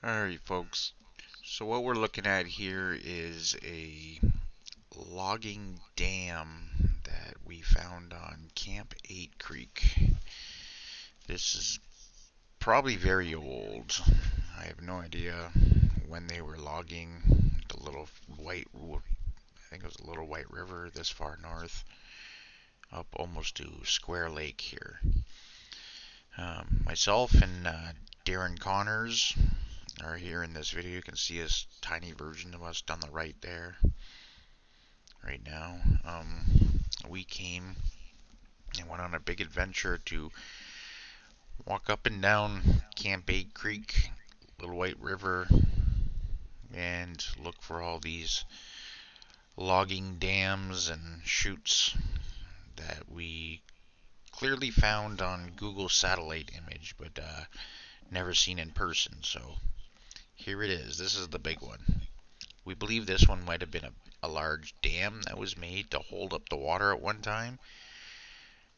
Alright, folks. So, what we're looking at here is a logging dam that we found on Camp 8 Creek. This is probably very old. I have no idea when they were logging the little I think it was a little white river this far north, up almost to Square Lake here. Myself and Darren Connors are here in this video. You can see a tiny version of us on the right there, right now. We came and went on a big adventure to walk up and down Camp 8 Creek, Little White River, and look for all these logging dams and chutes that we clearly found on Google satellite image, but never seen in person. So here it is. This is the big one. We believe this one might have been a large dam that was made to hold up the water at one time.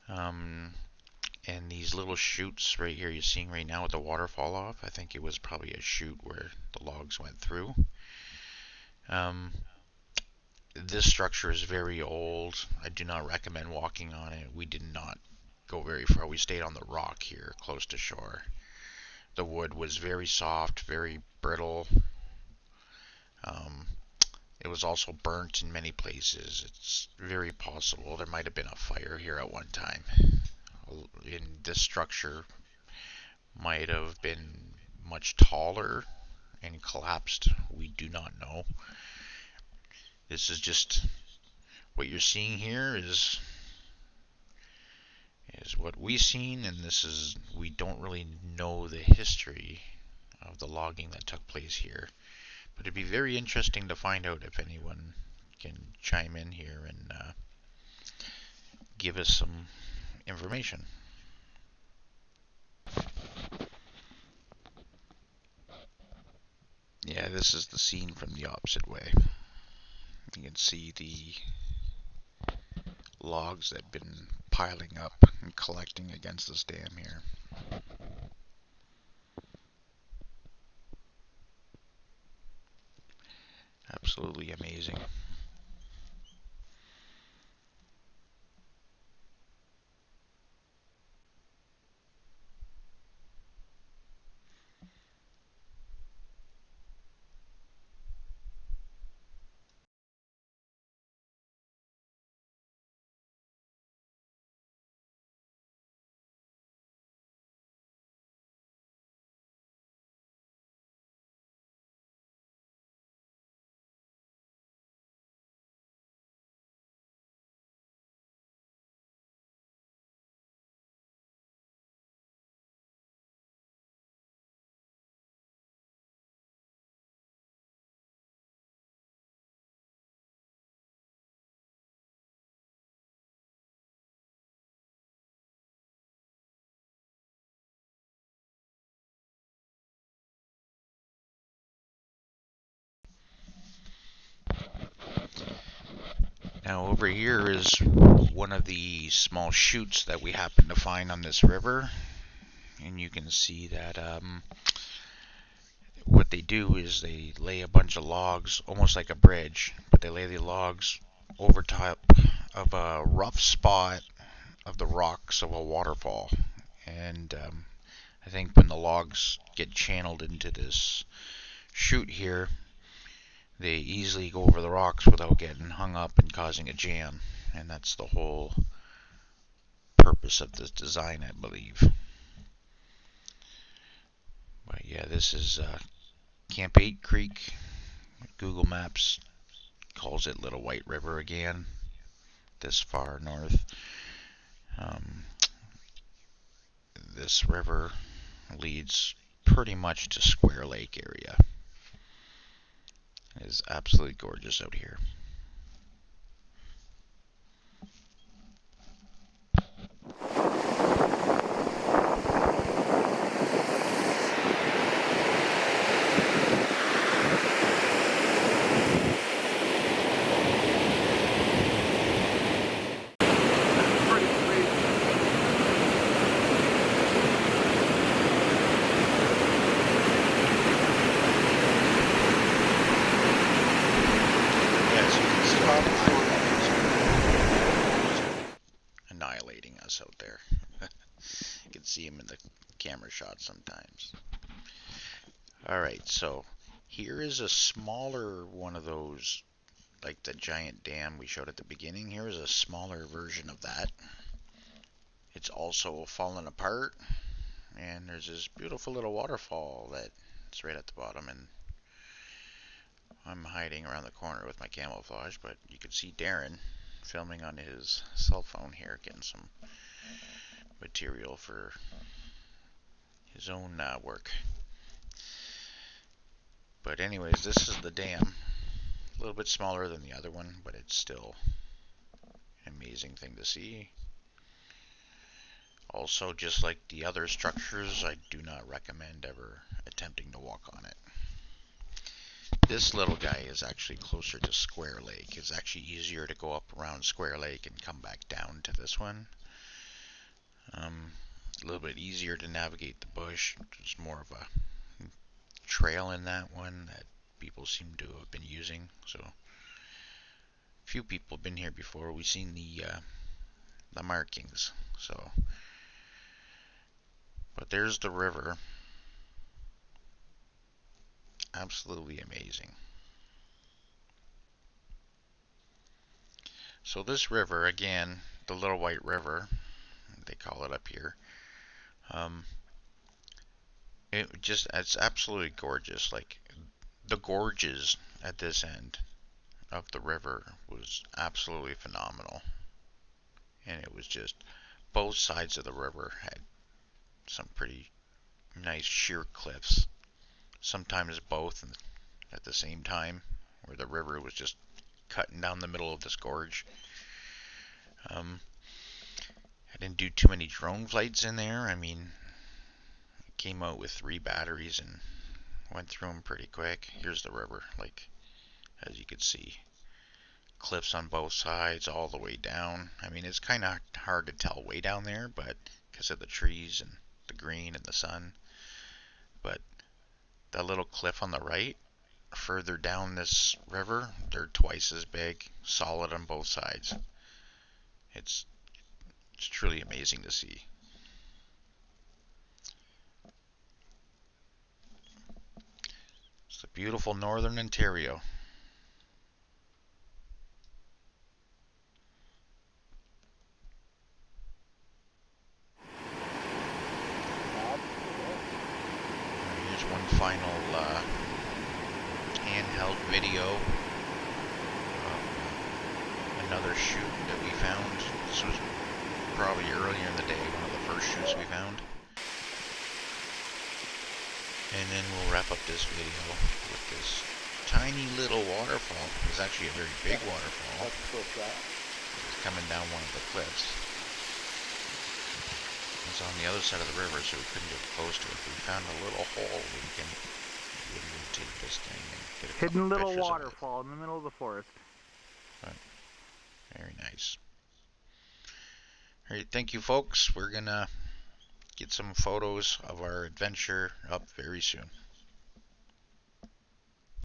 And these little chutes right here you're seeing right now with the waterfall off, I think it was probably a chute where the logs went through. This structure is very old. I do not recommend walking on it. We did not go very far. We stayed on the rock here close to shore. The wood was very soft, very brittle. It was also burnt in many places. It's very possible there might have been a fire here at one time. In this structure might have been much taller and collapsed. We do not know. This is just what you're seeing here is what we've seen, and we don't really know the history of the logging that took place here. But it'd be very interesting to find out if anyone can chime in here and give us some information. Yeah, this is the scene from the opposite way. You can see the logs that have been piling up and collecting against this dam here. Absolutely amazing. Now over here is one of the small chutes that we happen to find on this river, and you can see that what they do is they lay a bunch of logs, almost like a bridge, but they lay the logs over top of a rough spot of the rocks of a waterfall. And I think when the logs get channeled into this chute here, they easily go over the rocks without getting hung up and causing a jam. And that's the whole purpose of this design, I believe. But yeah, this is Camp 8 Creek. Google Maps calls it Little White River again, this far north. This river leads pretty much to Square Lake area. It is absolutely gorgeous out here. in the camera shot sometimes. Alright, so here is a smaller one of those, like the giant dam we showed at the beginning. Here is a smaller version of that. It's also fallen apart, and there's this beautiful little waterfall that's right at the bottom, and I'm hiding around the corner with my camouflage, but you can see Darren filming on his cell phone here, getting some material for his own work. But anyways, this is the dam. A little bit smaller than the other one, but it's still an amazing thing to see. Also, just like the other structures, I do not recommend ever attempting to walk on it. This little guy is actually closer to Square Lake. It's actually easier to go up around Square Lake and come back down to this one. A little bit easier to navigate the bush. There's more of a trail in that one that people seem to have been using. So, few people have been here before. We've seen the markings. So, but there's the river. Absolutely amazing. So this river, again, the Little White River, they call it up here. It's absolutely gorgeous. Like, the gorges at this end of the river was absolutely phenomenal. And it was just, both sides of the river had some pretty nice sheer cliffs. Sometimes both at the same time, where the river was just cutting down the middle of this gorge. I didn't do too many drone flights in there. I mean, I came out with 3 batteries and went through them pretty quick. Here's the river, like, as you can see, cliffs on both sides all the way down. I mean, it's kind of hard to tell way down there, but because of the trees and the green and the sun. But that little cliff on the right, further down this river, they're twice as big, solid on both sides. It's truly amazing to see. It's the beautiful northern Ontario. Here's one final handheld video of another chute that we found. This was probably earlier in the day, one of the first chutes we found. And then we'll wrap up this video with this tiny little waterfall. It's actually a very big waterfall. It's coming down one of the cliffs. It's on the other side of the river, so we couldn't get close to it. We found a little hole where we can take this thing and get a hidden couple little pictures waterfall in the middle of the forest. But very nice. Alright, thank you folks. We're gonna get some photos of our adventure up very soon.